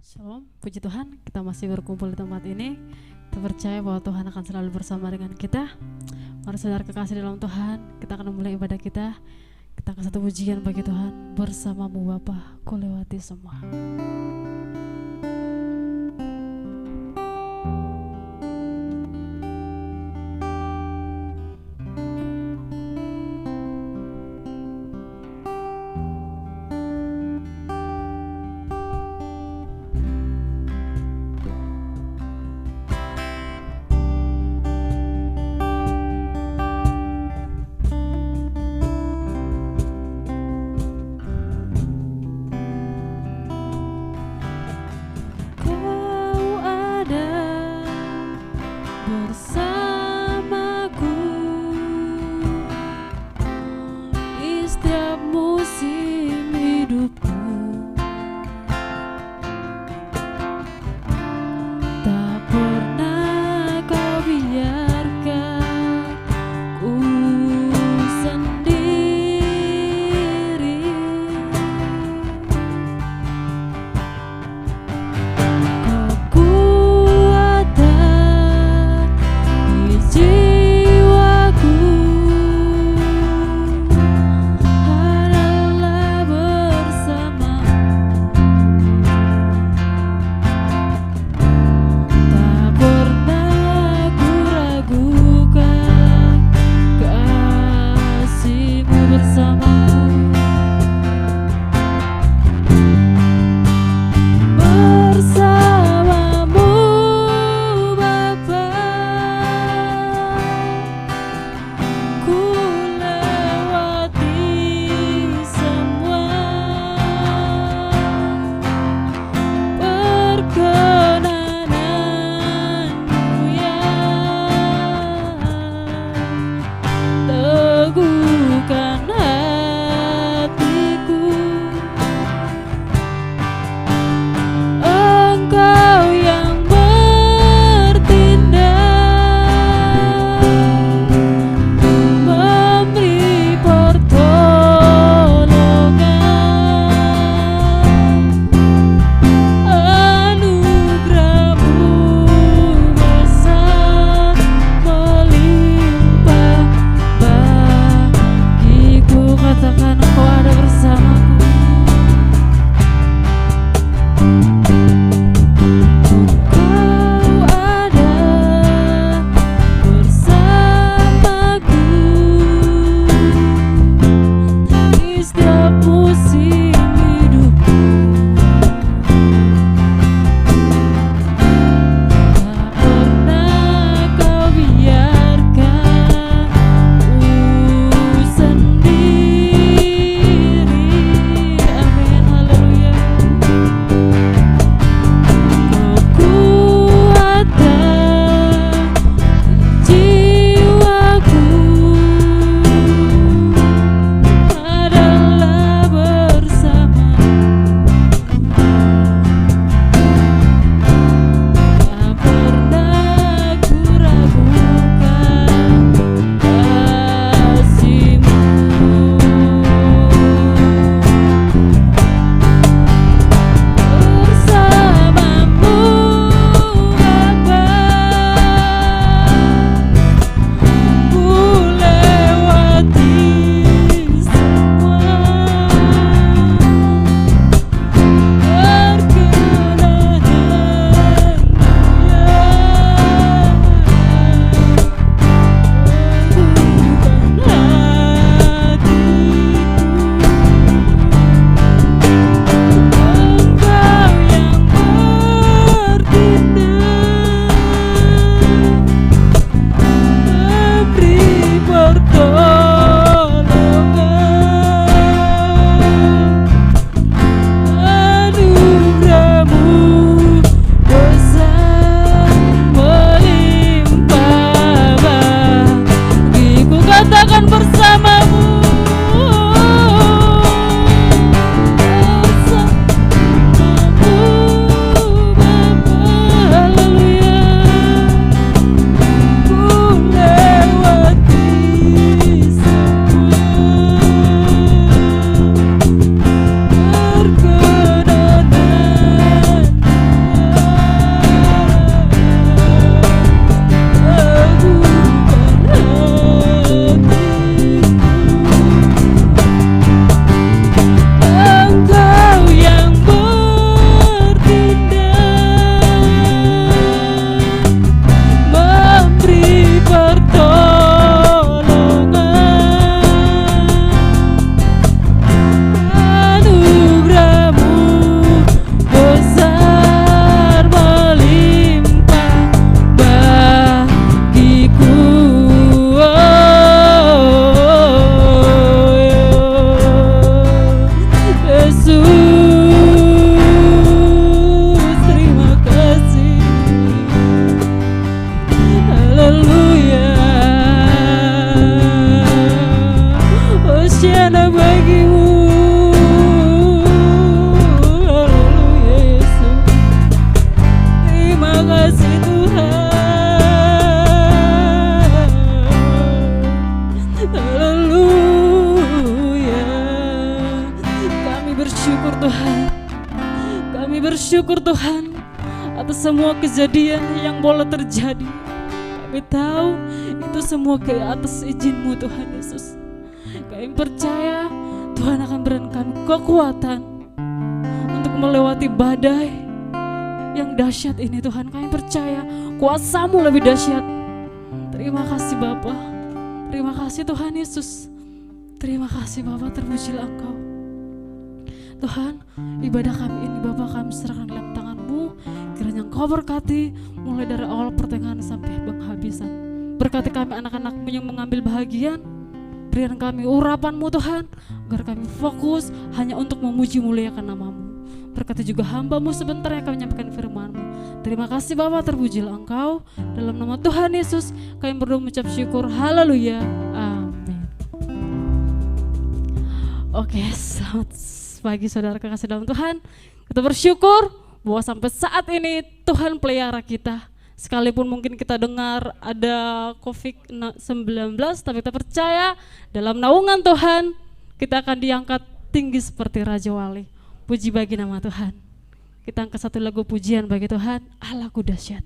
Shalom, puji Tuhan, kita masih berkumpul di tempat ini. Kita percaya bahwa Tuhan akan selalu bersama dengan kita. Mari saudara kekasih dalam Tuhan, kita akan memulai ibadah kita. Kita akan satu pujian bagi Tuhan. Bersamamu Bapa, ku lewati semua. Tuhan. Kami bersyukur Tuhan atas semua kejadian yang boleh terjadi. Kami tahu itu semua ke atas izin-Mu Tuhan Yesus. Kami percaya Tuhan akan berikan kami kekuatan untuk melewati badai yang dahsyat ini Tuhan. Kami percaya kuasa-Mu lebih dahsyat. Terima kasih Bapa. Terima kasih Tuhan Yesus. Terima kasih Bapa, terpujilah Engkau. Tuhan, ibadah kami ini Bapa kami serahkan dalam tangan-Mu. Kiranya Engkau berkati mulai dari awal pertengahan sampai penghabisan. Berkati kami anak-anak-Mu yang mengambil bahagian. Berikan kami urapan-Mu Tuhan, agar kami fokus hanya untuk memuji muliakan nama-Mu. Berkati juga hamba-Mu sebentar yang kami menyampaikan firman-Mu. Terima kasih Bapa, terpujilah Engkau. Dalam nama Tuhan Yesus kami berdoa mengucap syukur. Haleluya. Amin. Oke, selamat pagi saudara kekasih dalam Tuhan. Kita bersyukur bahwa sampai saat ini Tuhan pelihara kita. Sekalipun mungkin kita dengar ada COVID-19, tapi kita percaya dalam naungan Tuhan kita akan diangkat tinggi seperti Raja Wali. Puji bagi nama Tuhan. Kita angkat satu lagu pujian bagi Tuhan, Allahku dahsyat.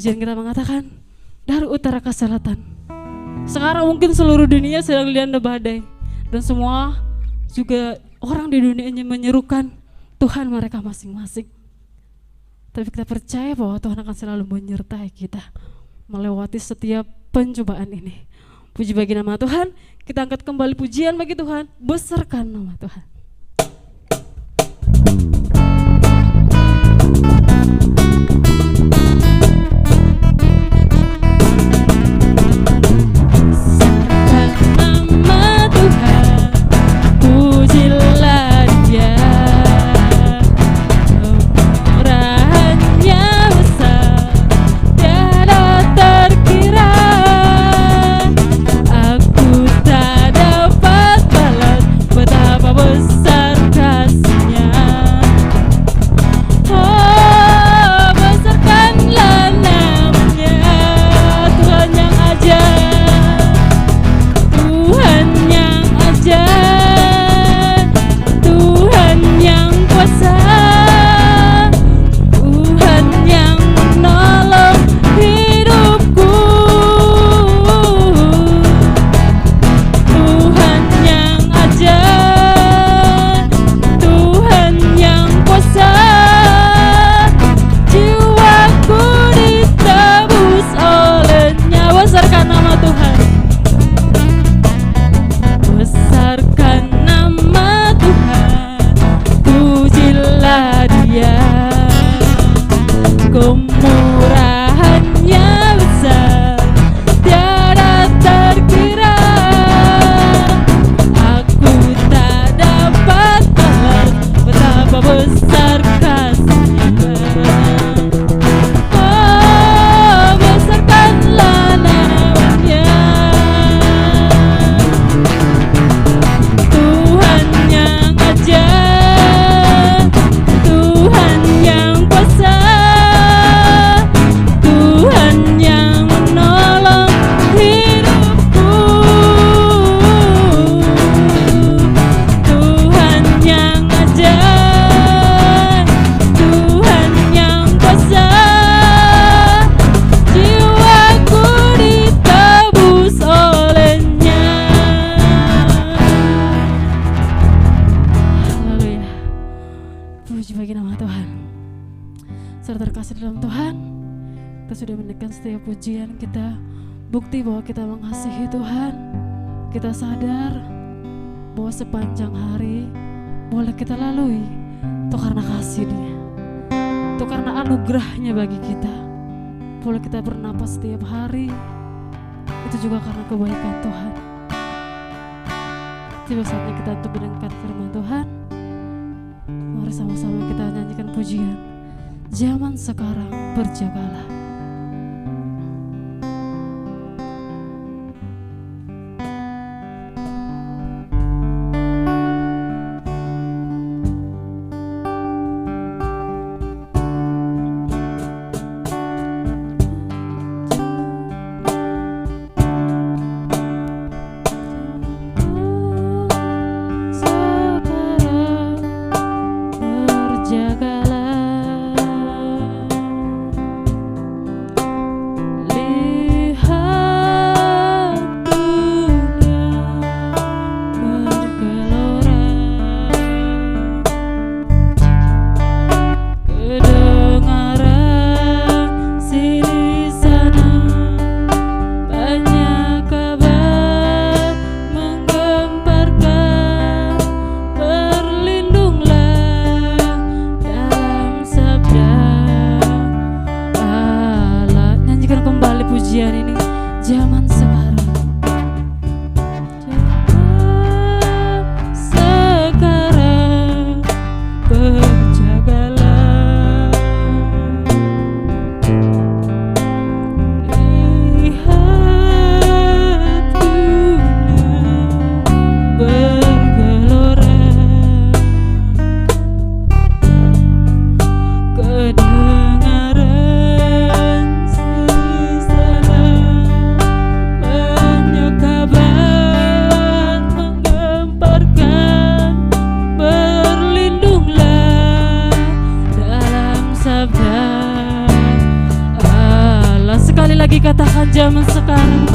Kita mengatakan dari utara ke selatan. Sekarang mungkin seluruh dunia sedang dilanda badai dan semua juga orang di dunia ini menyerukan Tuhan mereka masing-masing. Tapi kita percaya bahwa Tuhan akan selalu menyertai kita melewati setiap pencobaan ini. Puji bagi nama Tuhan. Kita angkat kembali pujian bagi Tuhan. Besarkan nama Tuhan. Tuhan yang ajaib. besar kasih-Nya. Oh, besarkanlah nama-Nya. Tuhan yang ajaib, Tuhan yang kuasa, Tuhan yang menolong hidupku, Tuhan yang ajaib, Tuhan yang kuasa, jiwaku ditebus oleh-Nya. Haleluya, puji bagi nama Tuhan. Saudara terkasih dalam Tuhan, kita sudah menaikkan setiap pujian kita, bukti bahwa kita mengasihi Tuhan. Kita sadar bahwa sepanjang hari boleh kita lalui itu karena kasih Dia, itu karena anugerahnya bagi kita. Boleh kita bernapas setiap hari, itu juga karena kebaikan Tuhan. Tiba saatnya kita untuk mendengarkan firman Tuhan. Mari sama-sama kita nyanyikan pujian Zaman Sekarang Berjagalah. Pujian ini zaman sekarang, zaman sekarang berjagalah, lihat dunia bergelora, kedengaran sekali lagi katakan zaman sekarang,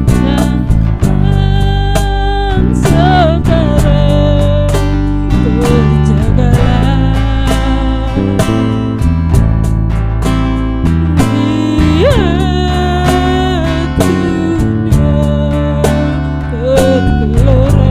zaman sekarang berjagalah, lihat dunia bergelora,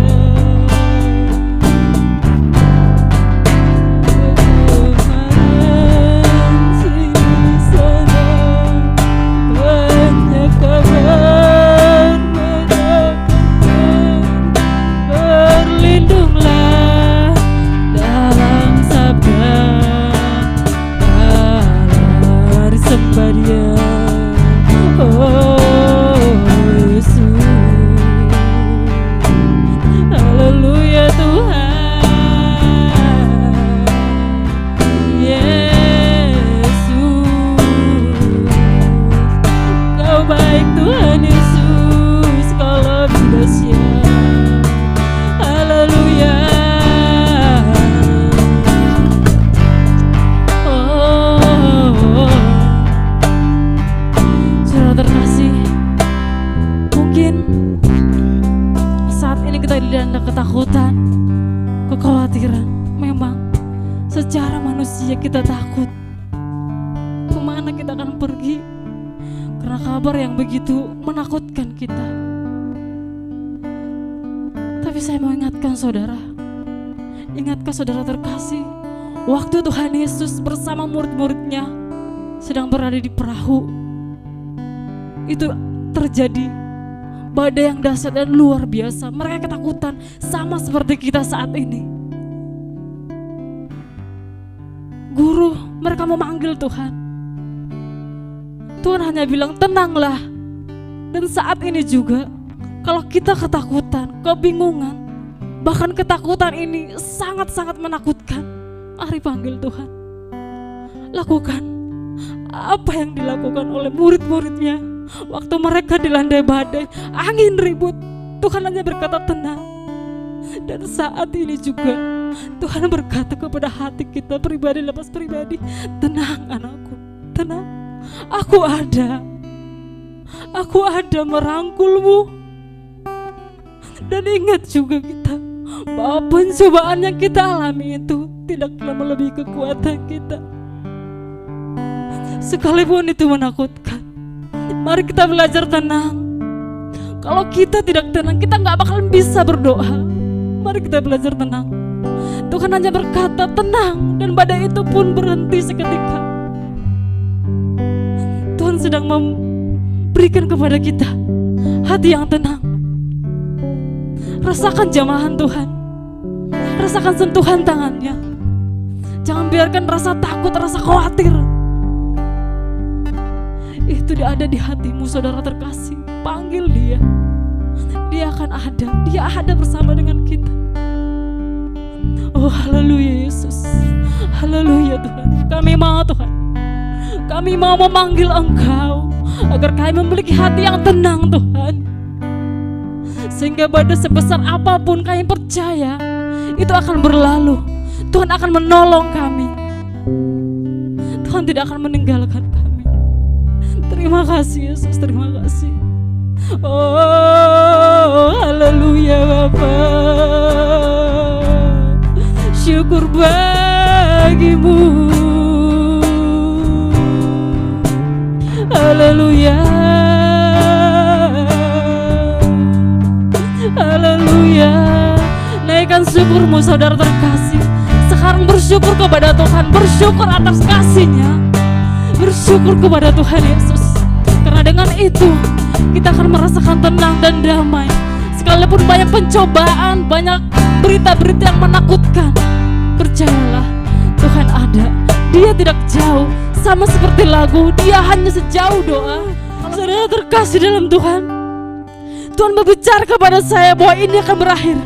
ketakutan, kekhawatiran. Memang secara manusia kita takut kemana kita akan pergi, karena kabar yang begitu menakutkan kita. Tapi saya mau ingatkan saudara terkasih, waktu Tuhan Yesus bersama murid-muridnya sedang berada di perahu, itu terjadi badai yang dahsyat dan luar biasa. Mereka ketakutan sama seperti kita saat ini. guru, mereka memanggil Tuhan. Tuhan hanya bilang tenanglah. Dan saat ini juga, kalau kita ketakutan, kebingungan, bahkan ketakutan ini sangat-sangat menakutkan, mari panggil Tuhan. Lakukan apa yang dilakukan oleh murid-muridnya waktu mereka dilandai badai, angin ribut. Tuhan hanya berkata tenang. Dan saat ini juga Tuhan berkata kepada hati kita pribadi lepas pribadi, tenang anakku, tenang, aku ada merangkulmu. Dan ingat juga kita bahwa pencobaan yang kita alami itu tidak pernah melebihi kekuatan kita, sekalipun itu menakutkan. Mari kita belajar tenang. Kalau kita tidak tenang, kita gak bakalan bisa berdoa. Mari kita belajar tenang. Tuhan hanya berkata tenang, dan badai itu pun berhenti seketika. Tuhan sedang memberikan kepada kita hati yang tenang. Rasakan jamahan Tuhan, rasakan sentuhan tangannya. Jangan biarkan rasa takut, rasa khawatir itu ada di hatimu, saudara terkasih. Panggil dia, dia akan ada, dia ada bersama dengan kita. Oh haleluya Yesus, haleluya Tuhan. Kami mau Tuhan, kami mau memanggil Engkau agar kami memiliki hati yang tenang Tuhan, sehingga badai sebesar apapun kami percaya itu akan berlalu. Tuhan akan menolong kami, Tuhan tidak akan meninggalkan kami. Terima kasih Yesus, terima kasih. Oh haleluya Bapa, syukur bagimu. Haleluya, haleluya. Naikkan syukurmu saudara terkasih. Sekarang bersyukur kepada Tuhan, bersyukur atas kasih-Nya, bersyukur kepada Tuhan Yesus. Karena dengan itu kita akan merasakan tenang dan damai. Sekalipun banyak pencobaan, banyak berita-berita yang menakutkan, percayalah Tuhan ada. Dia tidak jauh, sama seperti lagu, dia hanya sejauh doa. Saudara terkasih dalam Tuhan, Tuhan berbicara kepada saya bahwa ini akan berakhir.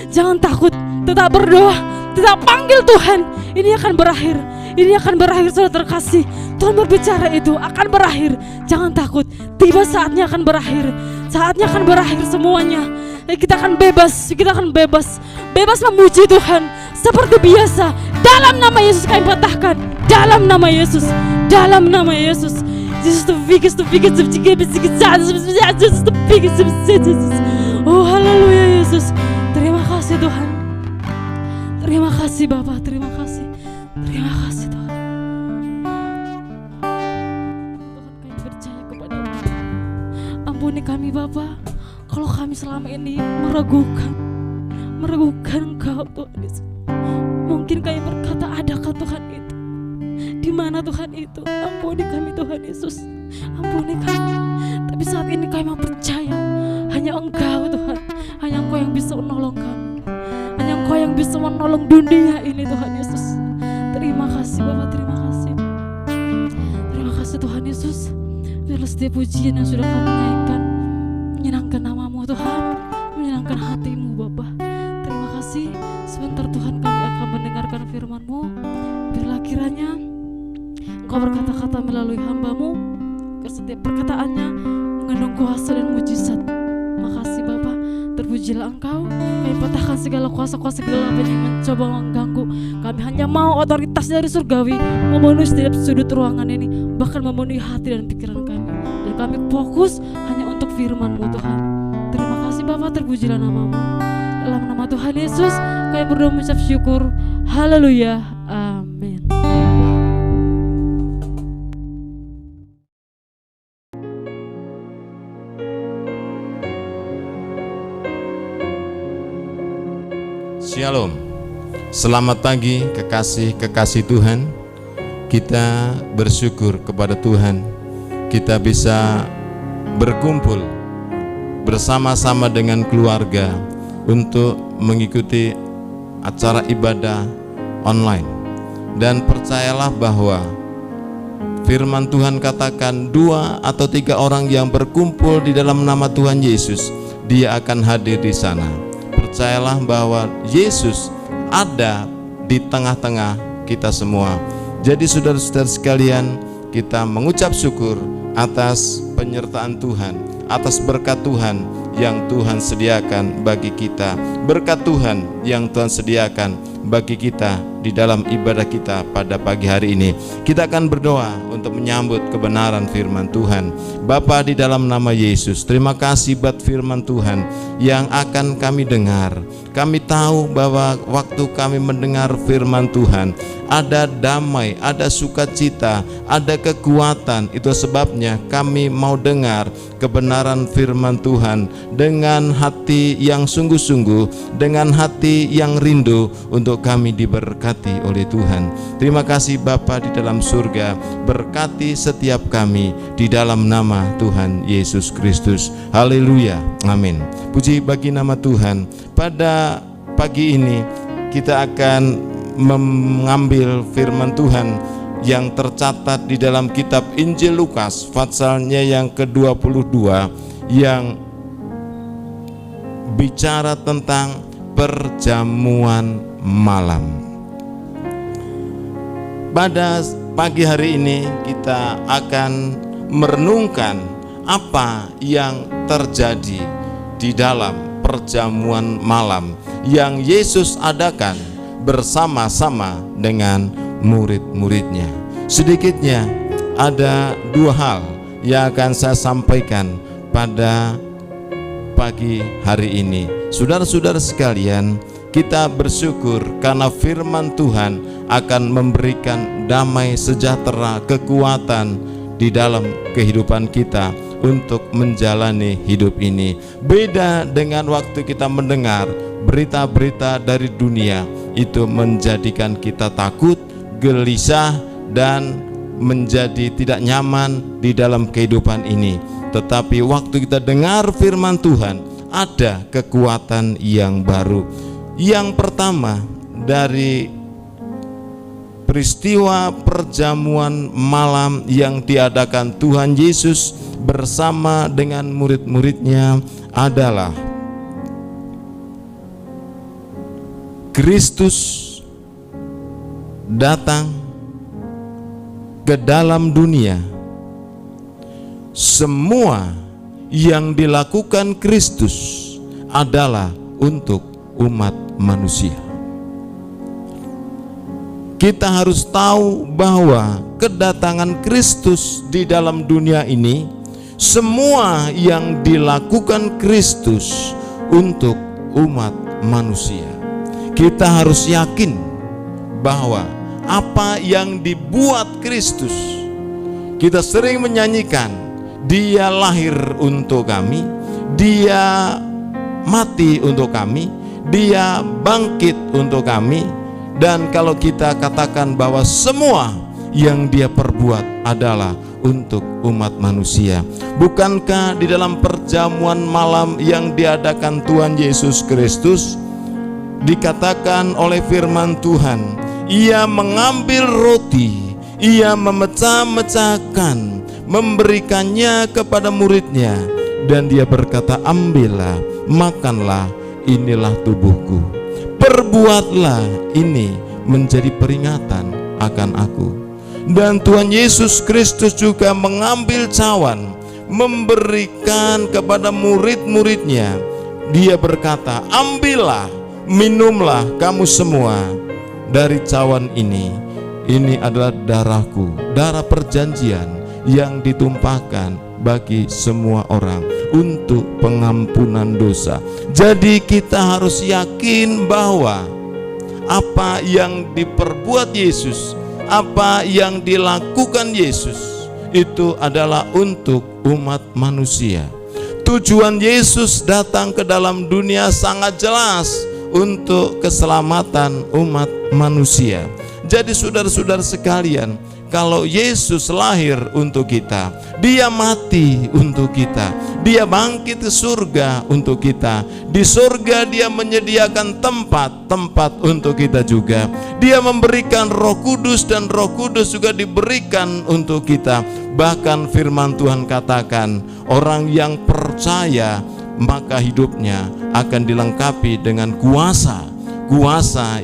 Jangan takut, tetap berdoa, tetap panggil Tuhan. Ini akan berakhir, ini akan berakhir saudara terkasih. Tuhan berbicara itu akan berakhir. Jangan takut, tiba saatnya akan berakhir. Saatnya akan berakhir semuanya. Kita akan bebas, kita akan bebas. Bebas memuji Tuhan seperti biasa. Dalam nama Yesus kami patahkan. Dalam nama Yesus, dalam nama Yesus. Oh haleluya Yesus. Terima kasih Tuhan. Terima kasih Bapa, terima kasih. Terima kasih Tuhan. Tuhan kami percaya kepada-Mu. Ampuni kami Bapa, kalau kami selama ini meragukan Engkau Tuhan Yesus. Mungkin kami berkata, adakah Tuhan itu? Di mana Tuhan itu? Ampuni kami Tuhan Yesus, ampuni kami. Tapi saat ini kami mau percaya, hanya Engkau Tuhan, hanya Engkau yang bisa menolong kami, hanya Engkau yang bisa menolong dunia ini Tuhan Yesus. Terima kasih Bapa, terima kasih. Terima kasih Tuhan Yesus. Biarlah setiap pujian yang sudah kami naikkan menyenangkan nama-Mu Tuhan, menyenangkan hati-Mu Bapa. Terima kasih. Sebentar Tuhan kami akan mendengarkan firman-Mu. Biarlah kiranya Engkau berkata-kata melalui hamba-Mu, agar setiap perkataannya mengandung kuasa dan mujizat. Makasih Bapa, terpujilah Engkau. Kami patahkan segala kuasa-kuasa kegelapan yang mencoba mengganggu. Kami hanya mau otoritas dari surgawi memenuhi setiap sudut ruangan ini, bahkan memenuhi hati dan pikiran kami. Dan kami fokus hanya untuk firman-Mu Tuhan. Terima kasih Bapa, terpujilah nama-Mu. Dalam nama Tuhan Yesus kami berdoa mengucap syukur. Haleluya, amin. Shalom, selamat pagi kekasih-kekasih Tuhan. Kita bersyukur kepada Tuhan, kita bisa berkumpul bersama-sama dengan keluarga untuk mengikuti acara ibadah online. Dan percayalah bahwa firman Tuhan katakan 2 atau 3 orang yang berkumpul di dalam nama Tuhan Yesus, Dia akan hadir di sana. Percayalah bahwa Yesus ada di tengah-tengah kita semua. Jadi saudara-saudara sekalian, kita mengucap syukur atas penyertaan Tuhan, atas berkat Tuhan yang Tuhan sediakan bagi kita, berkat Tuhan yang Tuhan sediakan bagi kita di dalam ibadah kita pada pagi hari ini. Kita akan berdoa untuk menyambut kebenaran firman Tuhan. Bapa, di dalam nama Yesus, terima kasih buat firman Tuhan yang akan kami dengar. Kami tahu bahwa waktu kami mendengar firman Tuhan, ada damai, ada sukacita, ada kekuatan. Itu sebabnya kami mau dengar kebenaran firman Tuhan dengan hati yang sungguh-sungguh, dengan hati yang rindu untuk kami diberkati oleh Tuhan. Terima kasih Bapa di dalam surga, berkati setiap kami di dalam nama Tuhan Yesus Kristus. Haleluya, amin. Puji bagi nama Tuhan. Pada pagi ini kita akan mengambil firman Tuhan yang tercatat di dalam kitab Injil Lukas pasalnya yang ke-22, yang bicara tentang perjamuan malam. Pada pagi hari ini kita akan merenungkan apa yang terjadi di dalam perjamuan malam yang Yesus adakan bersama-sama dengan murid-muridnya. Sedikitnya ada 2 hal yang akan saya sampaikan pada pagi hari ini. Saudara-saudara sekalian, kita bersyukur karena firman Tuhan akan memberikan damai, sejahtera, kekuatan di dalam kehidupan kita untuk menjalani hidup ini. Beda dengan waktu kita mendengar berita-berita dari dunia, itu menjadikan kita takut, gelisah, dan menjadi tidak nyaman di dalam kehidupan ini. Tetapi waktu kita dengar firman Tuhan, ada kekuatan yang baru. Yang pertama, dari peristiwa perjamuan malam yang diadakan Tuhan Yesus bersama dengan murid-muridnya adalah Kristus datang ke dalam dunia. Semua yang dilakukan Kristus adalah untuk umat manusia. Kita harus tahu bahwa kedatangan Kristus di dalam dunia ini, semua yang dilakukan Kristus untuk umat manusia. Kita harus yakin bahwa apa yang dibuat Kristus, kita sering menyanyikan, Dia lahir untuk kami, Dia mati untuk kami, Dia bangkit untuk kami. Dan kalau kita katakan bahwa semua yang Dia perbuat adalah untuk umat manusia. Bukankah di dalam perjamuan malam yang diadakan Tuhan Yesus Kristus dikatakan oleh firman Tuhan, Ia mengambil roti, Ia memecah-mecahkan, memberikannya kepada muridnya, dan Dia berkata, ambillah, makanlah, inilah tubuhku. Perbuatlah ini menjadi peringatan akan aku. Dan Tuhan Yesus Kristus juga mengambil cawan, memberikan kepada murid-muridnya. Dia berkata, ambillah, minumlah kamu semua dari cawan ini. Ini adalah darahku, darah perjanjian yang ditumpahkan bagi semua orang untuk pengampunan dosa. Jadi kita harus yakin bahwa apa yang diperbuat Yesus, apa yang dilakukan Yesus, itu adalah untuk umat manusia. Tujuan Yesus datang ke dalam dunia sangat jelas, untuk keselamatan umat manusia. Jadi saudara-saudara sekalian, kalau Yesus lahir untuk kita, Dia mati untuk kita, Dia bangkit ke surga untuk kita. Di surga Dia menyediakan tempat untuk kita juga. Dia memberikan Roh Kudus, dan Roh Kudus juga diberikan untuk kita. Bahkan firman Tuhan katakan, orang yang percaya maka hidupnya akan dilengkapi dengan kuasa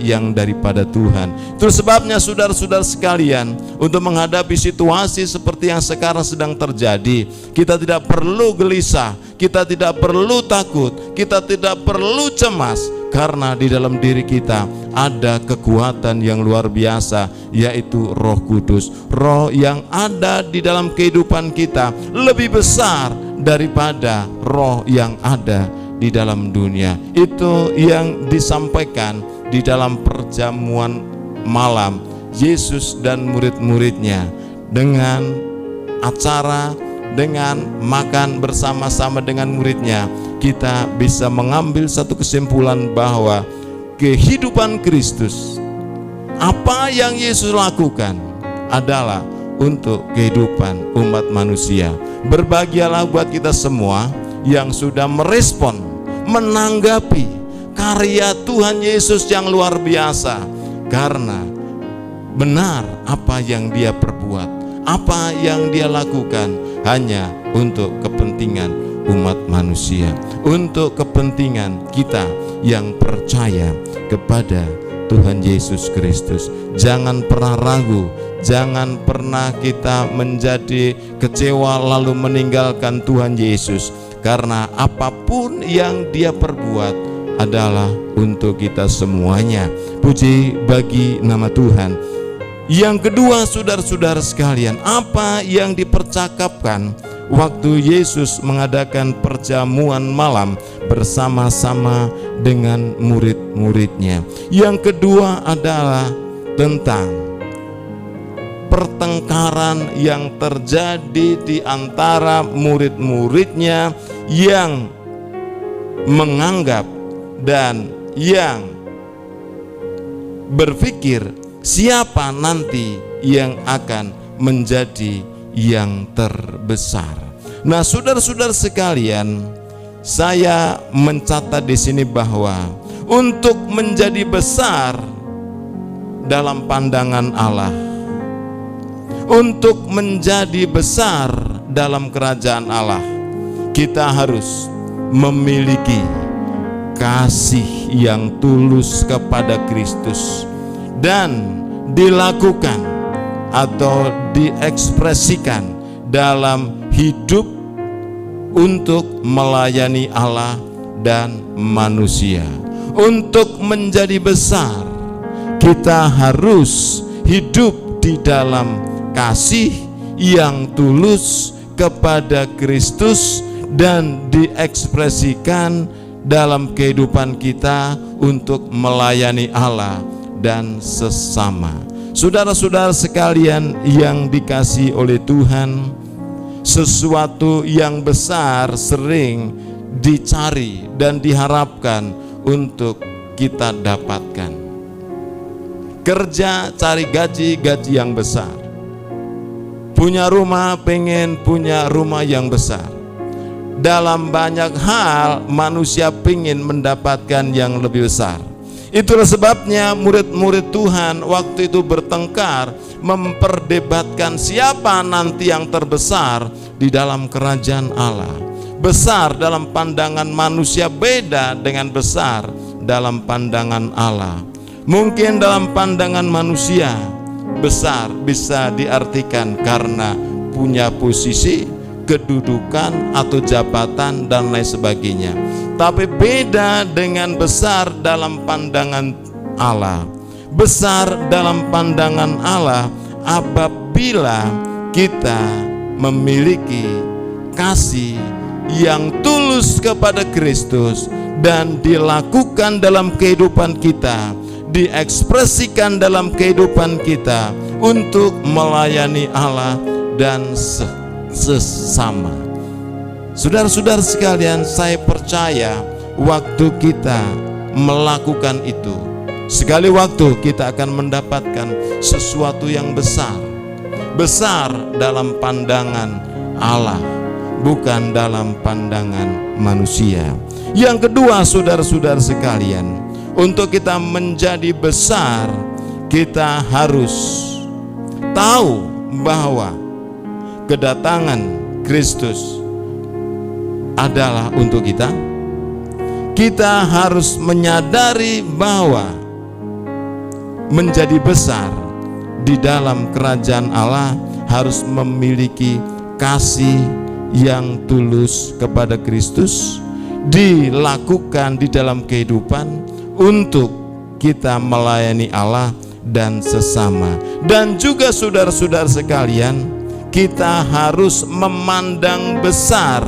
yang daripada Tuhan. Itu sebabnya saudara-saudara sekalian, untuk menghadapi situasi seperti yang sekarang sedang terjadi, kita tidak perlu gelisah, kita tidak perlu takut, kita tidak perlu cemas, karena di dalam diri kita ada kekuatan yang luar biasa, yaitu Roh Kudus. Roh yang ada di dalam kehidupan kita lebih besar daripada roh yang ada di dalam dunia. Itu yang disampaikan di dalam perjamuan malam Yesus dan murid-muridnya, dengan acara, dengan makan bersama-sama dengan muridnya. Kita bisa mengambil satu kesimpulan bahwa kehidupan Kristus, apa yang Yesus lakukan adalah untuk kehidupan umat manusia. Berbahagialah buat kita semua yang sudah merespon, menanggapi karya Tuhan Yesus yang luar biasa, karena benar apa yang Dia perbuat, apa yang Dia lakukan hanya untuk kepentingan umat manusia, untuk kepentingan kita yang percaya kepada Tuhan Yesus Kristus. Jangan pernah ragu, jangan pernah kita menjadi kecewa lalu meninggalkan Tuhan Yesus, karena apapun yang Dia perbuat adalah untuk kita semuanya. Puji bagi nama Tuhan. Yang kedua, saudara-saudara sekalian, apa yang dipercakapkan waktu Yesus mengadakan perjamuan malam bersama-sama dengan murid-muridnya. Yang kedua adalah tentang pertengkaran yang terjadi di antara murid-muridnya yang menganggap dan yang berpikir siapa nanti yang akan menjadi yang terbesar. Nah, saudara-saudara sekalian, saya mencatat di sini bahwa untuk menjadi besar dalam pandangan Allah, untuk menjadi besar dalam kerajaan Allah, kita harus memiliki kasih yang tulus kepada Kristus dan dilakukan atau diekspresikan dalam hidup untuk melayani Allah dan manusia. Untuk menjadi besar, kita harus hidup di dalam kasih yang tulus kepada Kristus dan diekspresikan dalam kehidupan kita untuk melayani Allah dan sesama. Saudara-saudara sekalian yang dikasihi oleh Tuhan, sesuatu yang besar sering dicari dan diharapkan untuk kita dapatkan. Kerja cari gaji yang besar. Punya rumah, pengen punya rumah yang besar. Dalam banyak hal manusia pengen mendapatkan yang lebih besar. Itulah sebabnya murid-murid Tuhan waktu itu bertengkar, memperdebatkan siapa nanti yang terbesar di dalam kerajaan Allah. Besar dalam pandangan manusia beda dengan besar dalam pandangan Allah. Mungkin dalam pandangan manusia besar bisa diartikan karena punya posisi, kedudukan atau jabatan dan lain sebagainya. Tapi beda dengan besar dalam pandangan Allah. Besar dalam pandangan Allah apabila kita memiliki kasih yang tulus kepada Kristus dan dilakukan dalam kehidupan kita, diekspresikan dalam kehidupan kita untuk melayani Allah dan sesama. Saudara-saudara sekalian, saya percaya waktu kita melakukan itu, sekali waktu kita akan mendapatkan sesuatu yang besar. Besar dalam pandangan Allah, bukan dalam pandangan manusia. Yang kedua, saudara-saudara sekalian, untuk kita menjadi besar, kita harus tahu bahwa kedatangan Kristus adalah untuk kita. Kita harus menyadari bahwa menjadi besar di dalam kerajaan Allah harus memiliki kasih yang tulus kepada Kristus, dilakukan di dalam kehidupan untuk kita melayani Allah dan sesama. Dan juga saudara-saudara sekalian, kita harus memandang besar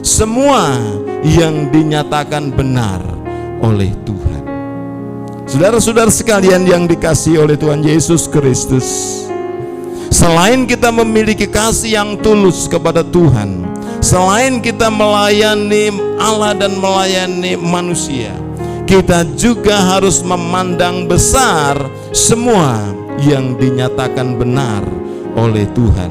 semua yang dinyatakan benar oleh Tuhan. Saudara-saudara sekalian yang dikasihi oleh Tuhan Yesus Kristus, selain kita memiliki kasih yang tulus kepada Tuhan, selain kita melayani Allah dan melayani manusia, kita juga harus memandang besar semua yang dinyatakan benar oleh Tuhan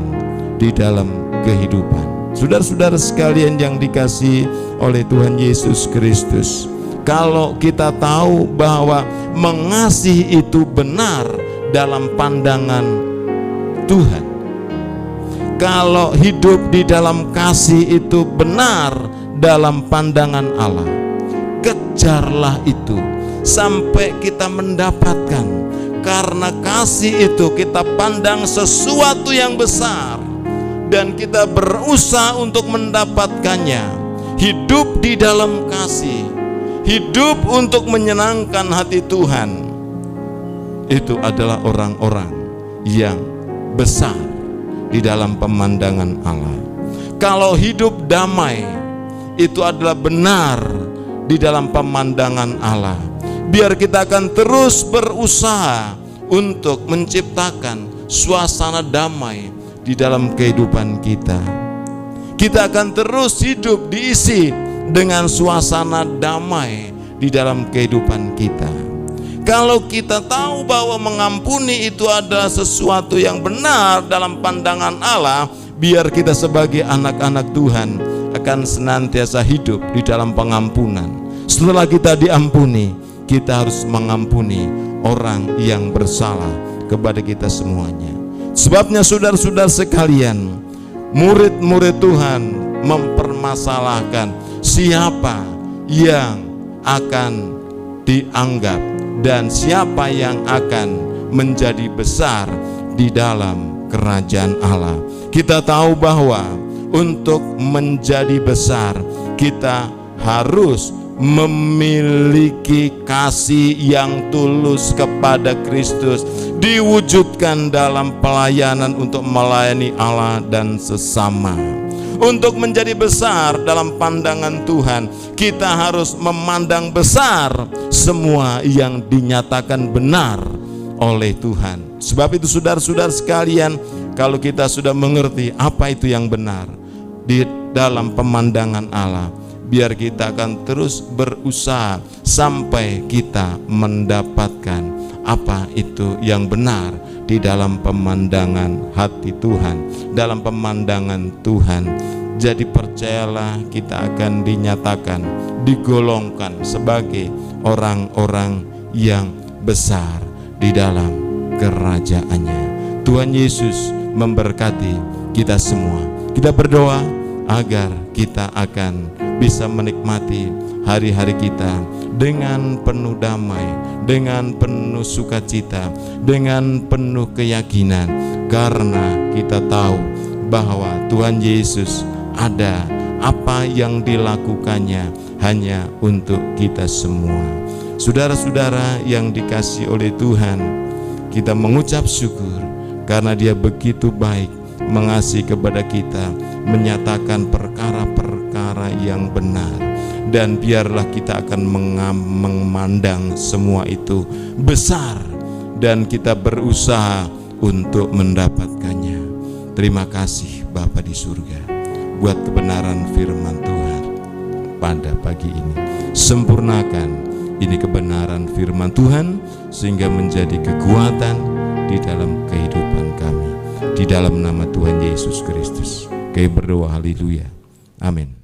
di dalam kehidupan. Saudara-saudara sekalian yang dikasihi oleh Tuhan Yesus Kristus, kalau kita tahu bahwa mengasihi itu benar dalam pandangan Tuhan, kalau hidup di dalam kasih itu benar dalam pandangan Allah, kejarlah itu sampai kita mendapatkan. Karena kasih itu kita pandang sesuatu yang besar dan kita berusaha untuk mendapatkannya. Hidup di dalam kasih, hidup untuk menyenangkan hati Tuhan, itu adalah orang-orang yang besar di dalam pemandangan Allah. Kalau hidup damai, itu adalah benar di dalam pemandangan Allah. Biar kita akan terus berusaha untuk menciptakan suasana damai di dalam kehidupan kita. Kita akan terus hidup diisi dengan suasana damai di dalam kehidupan kita. Kalau kita tahu bahwa mengampuni itu adalah sesuatu yang benar dalam pandangan Allah, biar kita sebagai anak-anak Tuhan akan senantiasa hidup di dalam pengampunan. Setelah kita diampuni, kita harus mengampuni orang yang bersalah kepada kita semuanya. Sebabnya saudara-saudara sekalian, murid-murid Tuhan mempermasalahkan siapa yang akan dianggap dan siapa yang akan menjadi besar di dalam kerajaan Allah. Kita tahu bahwa untuk menjadi besar, kita harus memiliki kasih yang tulus kepada Kristus, diwujudkan dalam pelayanan untuk melayani Allah dan sesama. Untuk menjadi besar dalam pandangan Tuhan, kita harus memandang besar semua yang dinyatakan benar oleh Tuhan. Sebab itu saudara-saudara sekalian, kalau kita sudah mengerti apa itu yang benar di dalam pemandangan Allah, biar kita akan terus berusaha sampai kita mendapatkan apa itu yang benar di dalam pemandangan hati Tuhan, dalam pemandangan Tuhan. Jadi percayalah, kita akan dinyatakan, digolongkan sebagai orang-orang yang besar di dalam kerajaannya. Tuhan Yesus memberkati kita semua. Kita berdoa agar kita akan bisa menikmati hari-hari kita dengan penuh damai, dengan penuh sukacita, dengan penuh keyakinan, karena kita tahu bahwa Tuhan Yesus ada, apa yang dilakukannya hanya untuk kita semua. Saudara-saudara yang dikasihi oleh Tuhan, kita mengucap syukur karena Dia begitu baik mengasihi kepada kita, menyatakan perkara-perkara yang benar, dan biarlah kita akan memandang semua itu besar dan kita berusaha untuk mendapatkannya. Terima kasih Bapa di surga buat kebenaran firman Tuhan pada pagi ini. Sempurnakan ini kebenaran firman Tuhan sehingga menjadi kekuatan di dalam kehidupan kami. Di dalam nama Tuhan Yesus Kristus, kami berdoa, haleluya. Amin.